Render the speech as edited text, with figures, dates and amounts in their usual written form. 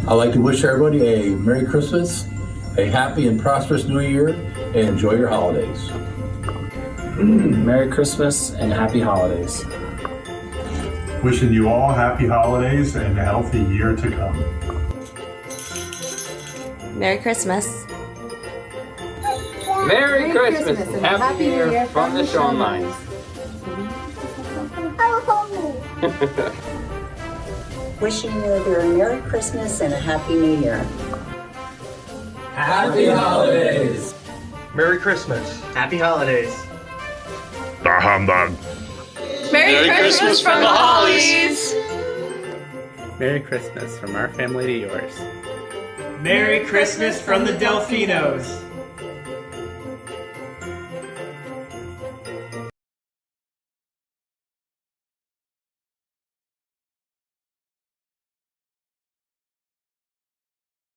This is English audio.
I'd like to wish everybody a Merry Christmas, a happy and prosperous New Year, and enjoy your holidays. Merry Christmas and Happy Holidays. Wishing you all happy holidays and a healthy year to come. Merry Christmas. Merry Christmas and Happy New Year from the Sean Lines. Wishing you a Merry Christmas and a Happy New Year. Happy Holidays. Merry Christmas. Happy Holidays. Bah humbug. Merry Christmas from the Hollies. Merry Christmas from our family to yours. Merry Christmas from the Delfinos.